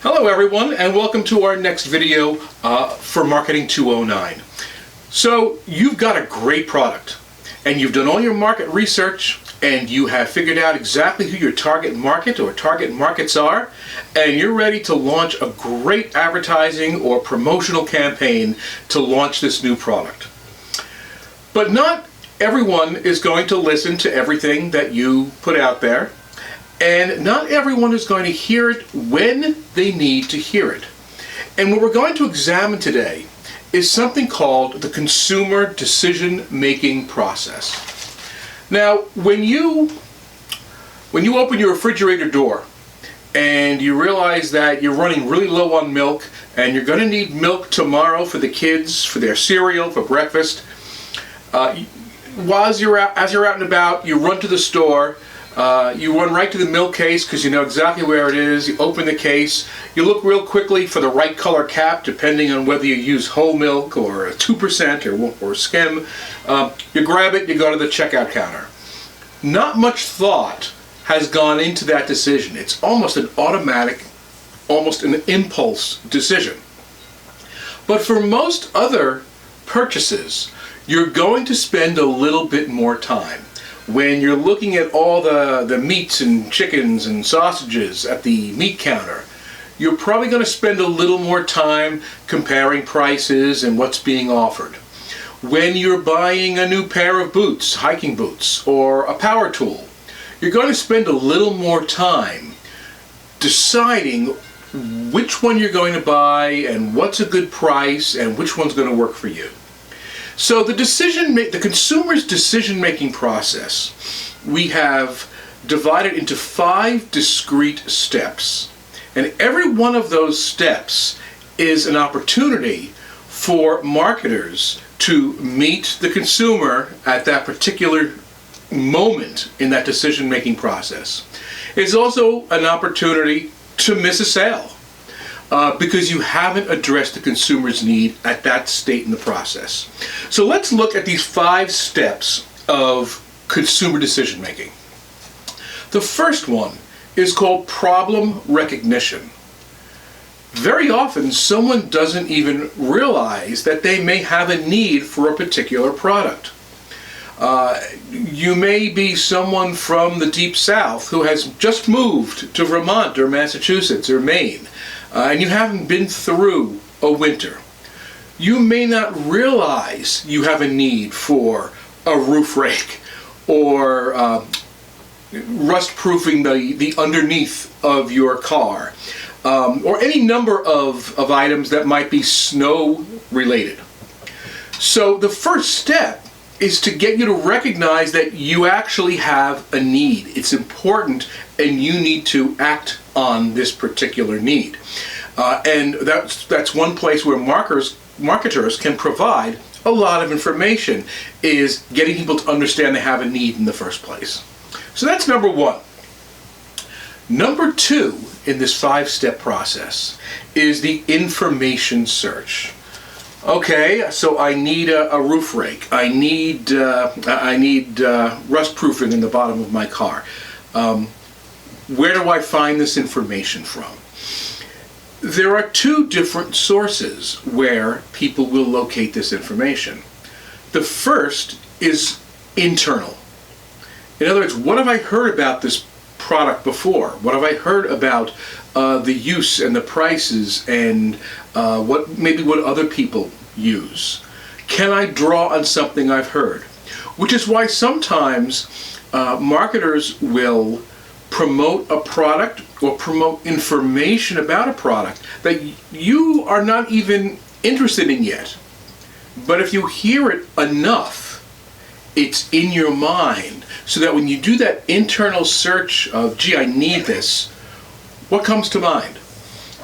Hello everyone, and welcome to our next video for Marketing 209. So you've got a great product and you've done all your market research and you have figured out exactly who your target market or target markets are, and you're ready to launch a great advertising or promotional campaign to launch this new product. But not everyone is going to listen to everything that you put out there. And not everyone is going to hear it when they need to hear it. And what we're going to examine today is something called the consumer decision-making process. Now, when you open your refrigerator door and you realize that you're running really low on milk and you're going to need milk tomorrow for the kids, for their cereal, for breakfast, as you're out and about, you run to the store. You run right to the milk case because you know exactly where it is. You open the case. You look real quickly for the right color cap, depending on whether you use whole milk or 2% or skim. You grab it, you go to the checkout counter. Not much thought has gone into that decision. It's almost an automatic, almost an impulse decision. But for most other purchases, you're going to spend a little bit more time. When you're looking at all the meats and chickens and sausages at the meat counter, you're probably going to spend a little more time comparing prices and what's being offered. When you're buying a new pair of boots, hiking boots, or a power tool, you're going to spend a little more time deciding which one you're going to buy and what's a good price and which one's going to work for you. So the consumer's decision-making process, we have divided into 5 discrete steps. And every one of those steps is an opportunity for marketers to meet the consumer at that particular moment in that decision-making process. It's also an opportunity to miss a sale because you haven't addressed the consumer's need at that state in the process. So let's look at these 5 steps of consumer decision-making. The first one is called problem recognition. Very often, someone doesn't even realize that they may have a need for a particular product. You may be someone from the Deep South who has just moved to Vermont or Massachusetts or Maine, and you haven't been through a winter. You may not realize you have a need for a roof rake or rust-proofing the underneath of your car, or any number of items that might be snow-related. So the first step is to get you to recognize that you actually have a need. It's important and you need to act on this particular need. And that's one place where marketers can provide a lot of information, is getting people to understand they have a need in the first place. So that's number 1. Number 2 in this 5-step process is the information search. Okay, so I need a roof rake. I need rust proofing in the bottom of my car. Where do I find this information from? There are 2 different sources where people will locate this information. The first is internal. In other words, what have I heard about this product before? What have I heard about the use and the prices and what other people use? Can I draw on something I've heard? Which is why sometimes marketers will promote a product or promote information about a product that you are not even interested in yet. But if you hear it enough, it's in your mind, so that when you do that internal search of, gee, I need this, what comes to mind?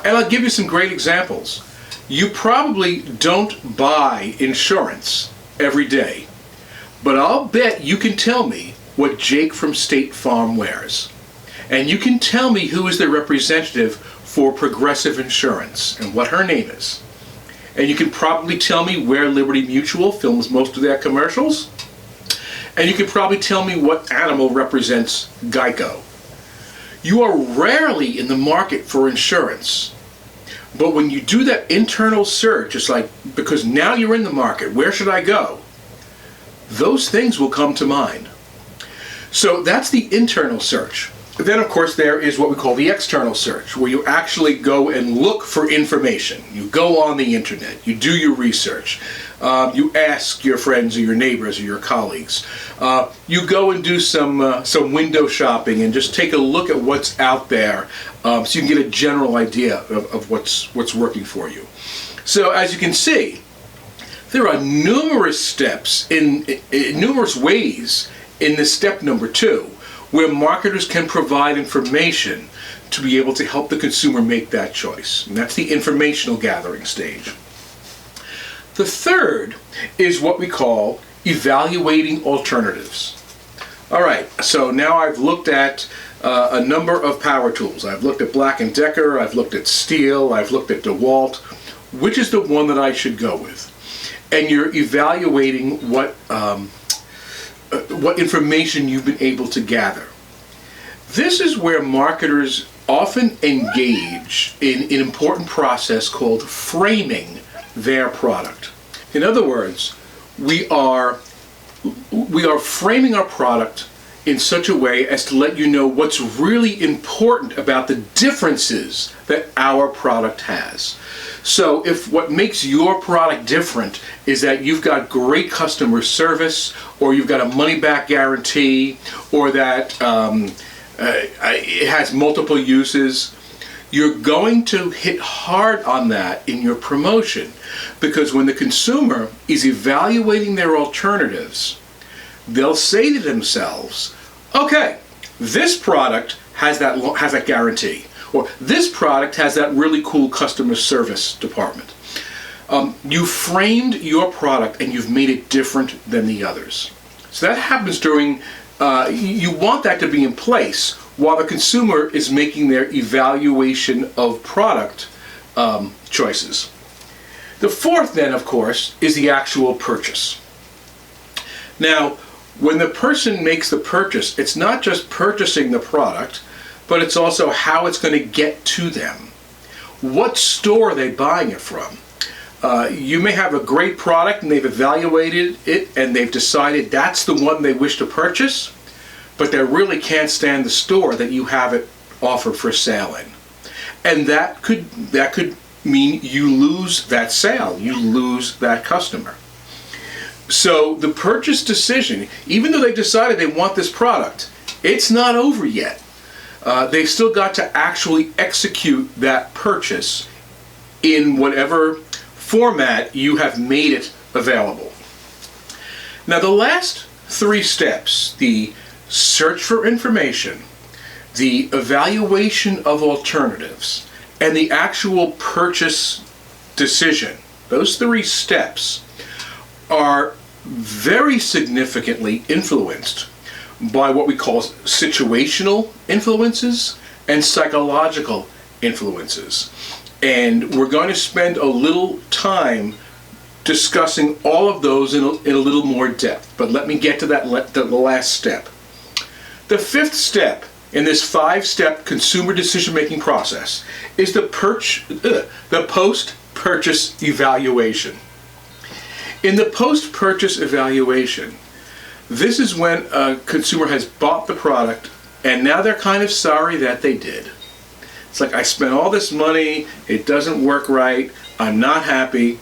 And I'll give you some great examples. You probably don't buy insurance every day, but I'll bet you can tell me what Jake from State Farm wears. And you can tell me who is the representative for Progressive Insurance and what her name is. And you can probably tell me where Liberty Mutual films most of their commercials. And you can probably tell me what animal represents Geico. You are rarely in the market for insurance But when you do that internal search, it's like, because now you're in the market, where should I go? Those things will come to mind. So that's the internal search. Then, of course, there is what we call the external search, where you actually go and look for information. You go on the internet, you do your research, you ask your friends or your neighbors or your colleagues. You go and do some window shopping and just take a look at what's out there, so you can get a general idea of what's working for you. So, as you can see, there are numerous steps in numerous ways in this step number 2, where marketers can provide information to be able to help the consumer make that choice. And that's the informational gathering stage. The third is what we call evaluating alternatives. All right, so now I've looked at a number of power tools. I've looked at Black & Decker, I've looked at Stihl, I've looked at DeWalt. Which is the one that I should go with? And you're evaluating what information you've been able to gather. This is where marketers often engage in an important process called framing their product. In other words, we are framing our product in such a way as to let you know what's really important about the differences that our product has. So if what makes your product different is that you've got great customer service, or you've got a money-back guarantee, or that it has multiple uses, you're going to hit hard on that in your promotion, because when the consumer is evaluating their alternatives, they'll say to themselves, okay, this product has that guarantee, or this product has that really cool customer service department. You framed your product and you've made it different than the others. So that happens during, you want that to be in place while the consumer is making their evaluation of product choices. The fourth then, of course, is the actual purchase. Now, when the person makes the purchase, it's not just purchasing the product, but it's also how it's going to get to them. What store are they buying it from? You may have a great product and they've evaluated it and they've decided that's the one they wish to purchase, but they really can't stand the store that you have it offered for sale in. And that could mean you lose that sale, you lose that customer. So the purchase decision, even though they decided they want this product, it's not over yet. They've still got to actually execute that purchase in whatever format you have made it available. Now the last 3 steps, the search for information, the evaluation of alternatives, and the actual purchase decision, those 3 steps are very significantly influenced by what we call situational influences and psychological influences. And we're going to spend a little time discussing all of those in a little more depth. But let me get to the last step. The 5th step in this 5-step consumer decision-making process is the post-purchase evaluation. In the post-purchase evaluation, this is when a consumer has bought the product and now they're kind of sorry that they did. It's like, I spent all this money, it doesn't work right, I'm not happy.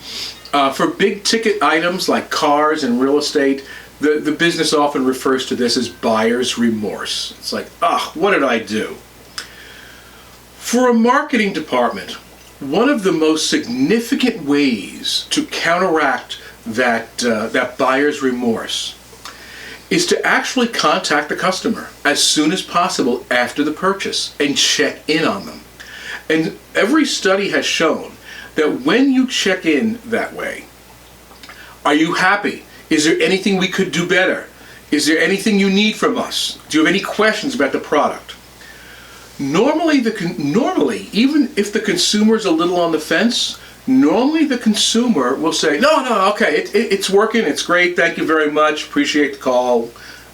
For big ticket items like cars and real estate, the business often refers to this as buyer's remorse. It's like, what did I do? For a marketing department, one of the most significant ways to counteract that buyer's remorse is to actually contact the customer as soon as possible after the purchase and check in on them. And every study has shown that when you check in that way, are you happy? Is there anything we could do better? Is there anything you need from us? Do you have any questions about the product? Normally, even if the consumer is a little on the fence, normally the consumer will say, no, okay, it's working, it's great, thank you very much, appreciate the call,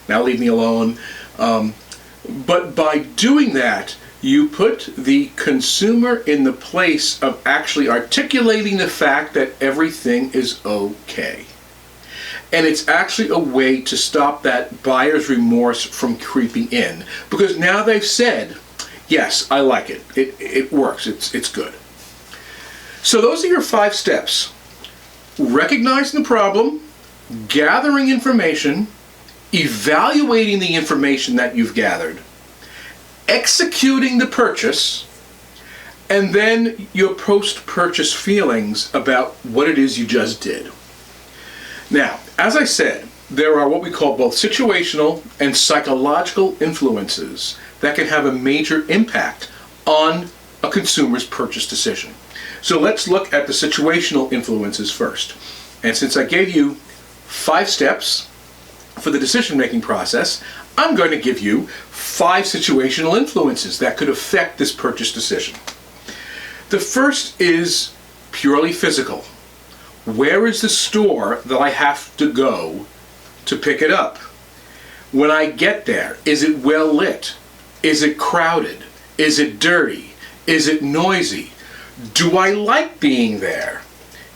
now leave me alone. But by doing that, You put the consumer in the place of actually articulating the fact that everything is okay. And it's actually a way to stop that buyer's remorse from creeping in. Because now they've said, yes, I like it. It works. It's good. So those are your 5 steps. Recognizing the problem, gathering information, evaluating the information that you've gathered, executing the purchase, and then your post-purchase feelings about what it is you just did. Now, as I said, there are what we call both situational and psychological influences that can have a major impact on a consumer's purchase decision. So let's look at the situational influences first. And since I gave you 5 steps for the decision-making process, I'm going to give you 5 situational influences that could affect this purchase decision. The first is purely physical. Where is the store that I have to go to pick it up? When I get there, is it well lit? Is it crowded? Is it dirty? Is it noisy? Do I like being there?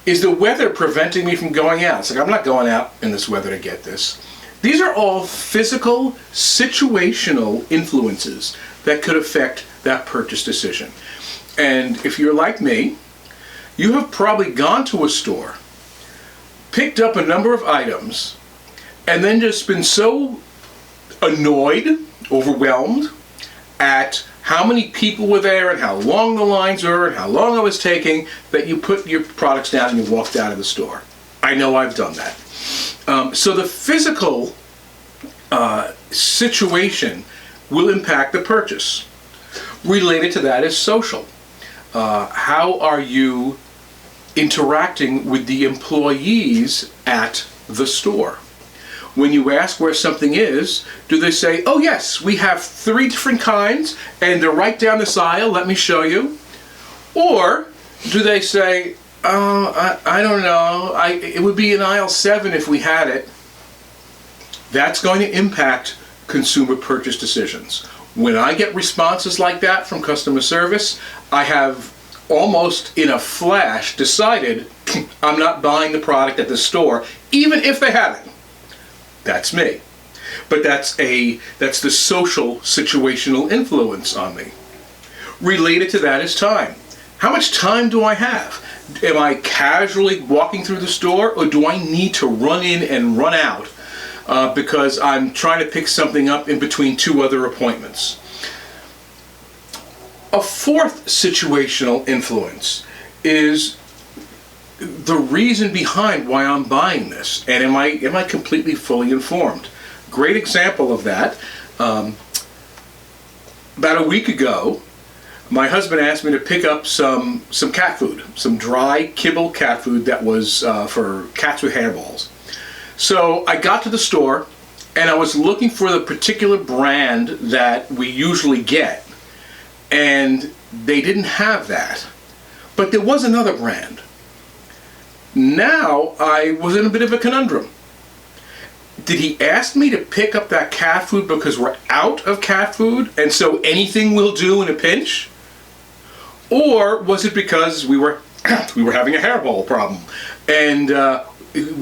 Is the weather preventing me from going out? It's like, I'm not going out in this weather to get this. These are all physical, situational influences that could affect that purchase decision. And if you're like me, you have probably gone to a store, picked up a number of items, and then just been so annoyed, overwhelmed at how many people were there and how long the lines were and how long it was taking that you put your products down and you walked out of the store. I know I've done that. So the physical situation will impact the purchase. Related to that is social. How are you interacting with the employees at the store? When you ask where something is, do they say, oh yes, we have 3 different kinds and they're right down this aisle, let me show you? Or do they say, oh, I don't know, it would be in aisle 7 if we had it? That's going to impact consumer purchase decisions. When I get responses like that from customer service, I have almost in a flash decided I'm not buying the product at the store, even if they have it. That's me. But that's the social situational influence on me. Related to that is time. How much time do I have? Am I casually walking through the store, or do I need to run in and run out because I'm trying to pick something up in between 2 other appointments? A 4th situational influence is the reason behind why I'm buying this, and am I completely fully informed? Great example of that. About a week ago, my husband asked me to pick up some cat food, some dry kibble cat food that was for cats with hairballs. So I got to the store and I was looking for the particular brand that we usually get, and they didn't have that, but there was another brand. Now I was in a bit of a conundrum. Did he ask me to pick up that cat food because we're out of cat food and so anything will do in a pinch? Or was it because we were having a hairball problem and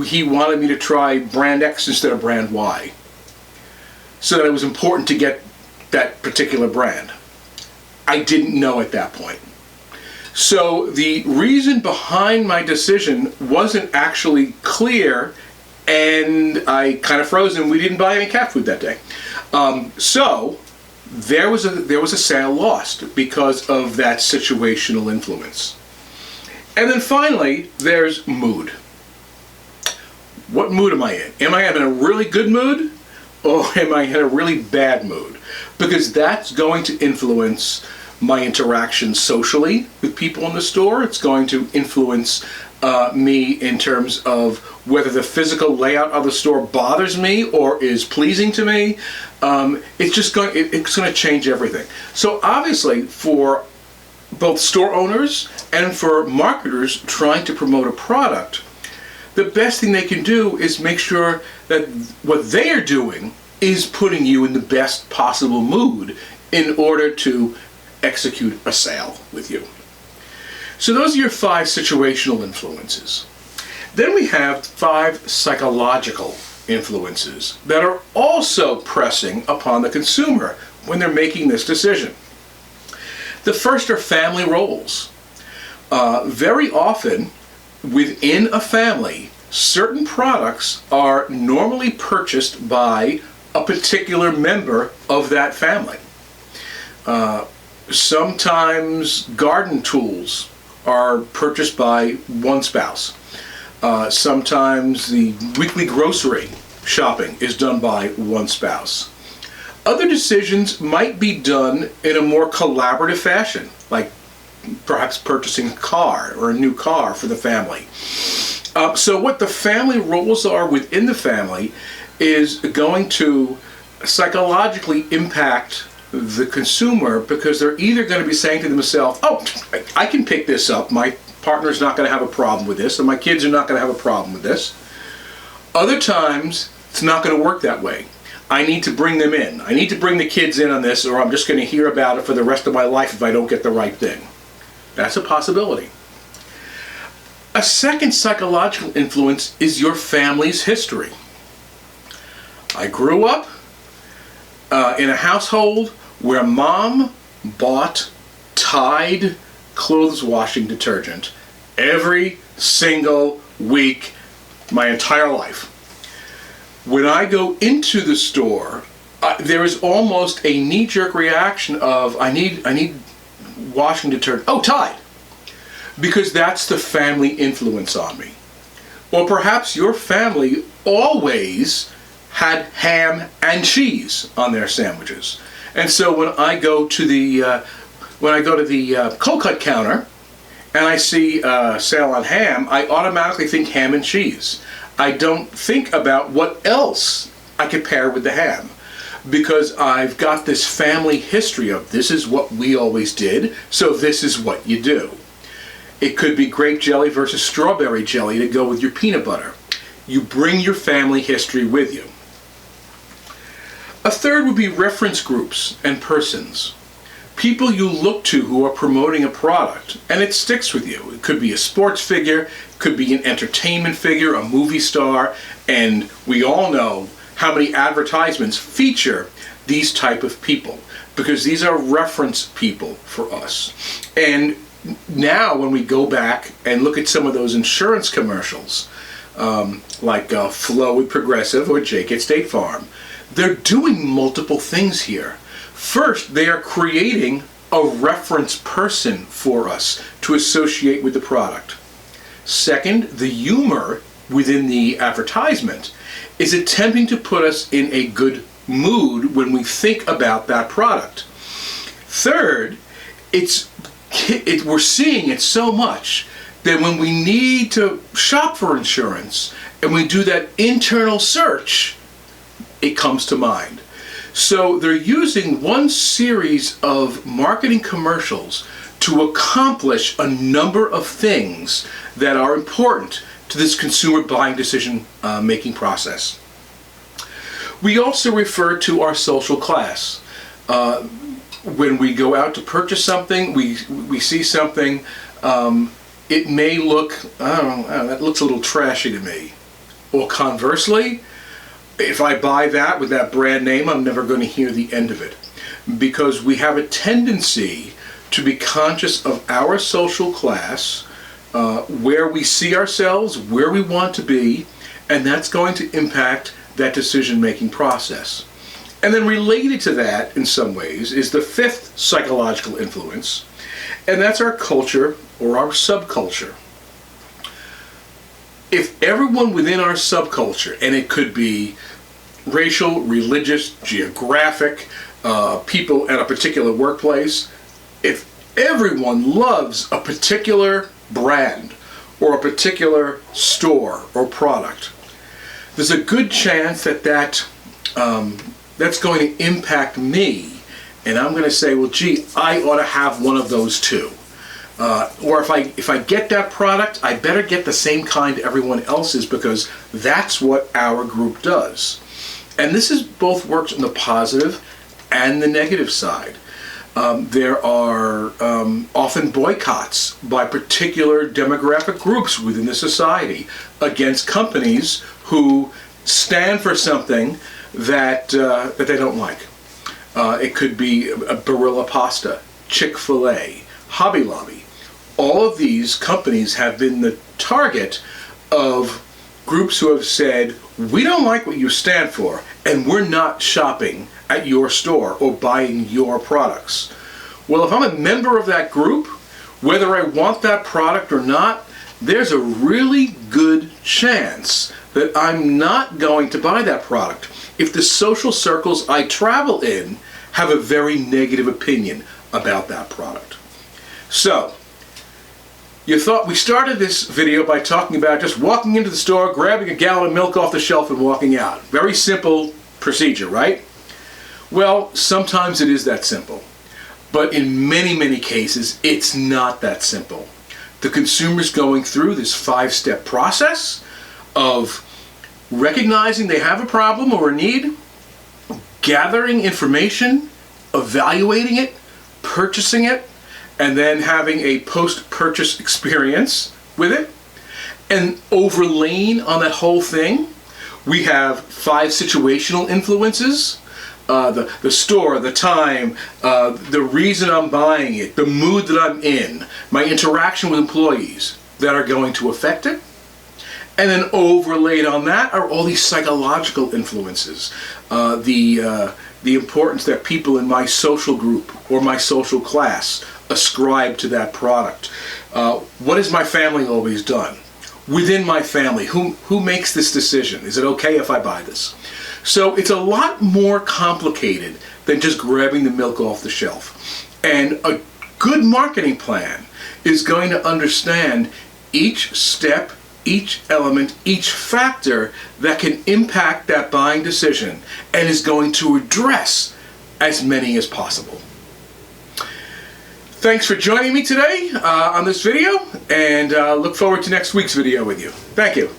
he wanted me to try brand X instead of brand Y? So that it was important to get that particular brand. I didn't know at that point. So the reason behind my decision wasn't actually clear, and I kind of froze and we didn't buy any cat food that day. So there was a sale lost because of that situational influence. And then finally, there's mood. What mood am I in? Am I in a really good mood, or am I in a really bad mood? Because that's going to influence my interaction socially with people in the store. It's going to influence me in terms of whether the physical layout of the store bothers me or is pleasing to me. It's going to change everything. So obviously, for both store owners and for marketers trying to promote a product, the best thing they can do is make sure that what they are doing is putting you in the best possible mood in order to execute a sale with you. So those are your 5 situational influences. Then we have 5 psychological influences that are also pressing upon the consumer when they're making this decision. The first are family roles. Very often within a family, certain products are normally purchased by a particular member of that family. Sometimes garden tools are purchased by one spouse. Sometimes the weekly grocery shopping is done by one spouse. Other decisions might be done in a more collaborative fashion, like perhaps purchasing a car or a new car for the family. So what the family roles are within the family is going to psychologically impact the consumer, because they're either going to be saying to themselves, oh, I can pick this up, my partner's not going to have a problem with this, and my kids are not going to have a problem with this. Other times, it's not going to work that way. I need to bring them in. I need to bring the kids in on this, or I'm just going to hear about it for the rest of my life if I don't get the right thing. That's a possibility. A second psychological influence is your family's history. I grew up in a household where mom bought Tide clothes washing detergent every single week my entire life. When I go into the store, there is almost a knee-jerk reaction of I need washing detergent. Oh, Tide, because that's the family influence on me. Or perhaps your family always had ham and cheese on their sandwiches, and so when I go to the cold cut counter and I see sale on ham, I automatically think ham and cheese. I don't think about what else I could pair with the ham, because I've got this family history of this is what we always did, so this is what you do. It could be grape jelly versus strawberry jelly to go with your peanut butter. You bring your family history with you. A third would be reference groups and persons. People you look to who are promoting a product, and it sticks with you. It could be a sports figure, it could be an entertainment figure, a movie star, and we all know how many advertisements feature these type of people, because these are reference people for us. And now when we go back and look at some of those insurance commercials, like Flo with Progressive or Jake at State Farm, they're doing multiple things here. First, they are creating a reference person for us to associate with the product. Second, the humor within the advertisement is attempting to put us in a good mood when we think about that product. Third, we're seeing it so much that when we need to shop for insurance and we do that internal search, it comes to mind. So they're using one series of marketing commercials to accomplish a number of things that are important to this consumer buying decision making process. We also refer to our social class. When we go out to purchase something, we see something, it may look, I don't know, that looks a little trashy to me. Or conversely, if I buy that with that brand name, I'm never going to hear the end of it. Because we have a tendency to be conscious of our social class, where we see ourselves, where we want to be, and that's going to impact that decision-making process. And then related to that, in some ways, is the fifth psychological influence, and that's our culture or our subculture. If everyone within our subculture, and it could be racial, religious, geographic, people at a particular workplace, if everyone loves a particular brand or a particular store or product, there's a good chance that that's going to impact me, and I'm going to say, well, gee, I ought to have one of those too. Or if I get that product, I better get the same kind everyone else is, because that's what our group does. And this is both works on the positive and the negative side. There are often boycotts by particular demographic groups within the society against companies who stand for something that they don't like. It could be a Barilla Pasta, Chick-fil-A, Hobby Lobby. All of these companies have been the target of groups who have said, we don't like what you stand for, and we're not shopping at your store or buying your products. Well, if I'm a member of that group, whether I want that product or not, there's a really good chance that I'm not going to buy that product if the social circles I travel in have a very negative opinion about that product. So, you thought we started this video by talking about just walking into the store, grabbing a gallon of milk off the shelf and walking out. Very simple procedure, right? Well, sometimes it is that simple. But in many, many cases, it's not that simple. The consumer's going through this 5-step process of recognizing they have a problem or a need, gathering information, evaluating it, purchasing it, and then having a post-purchase experience with it. And overlaying on that whole thing, we have 5 situational influences. The store, the time, the reason I'm buying it, the mood that I'm in, my interaction with employees that are going to affect it. And then overlaid on that are all these psychological influences. The importance that people in my social group or my social class ascribe to that product. What has my family always done? Within my family, who makes this decision? Is it okay if I buy this? So it's a lot more complicated than just grabbing the milk off the shelf. And a good marketing plan is going to understand each step, each element, each factor that can impact that buying decision and is going to address as many as possible. Thanks for joining me today on this video, and look forward to next week's video with you. Thank you.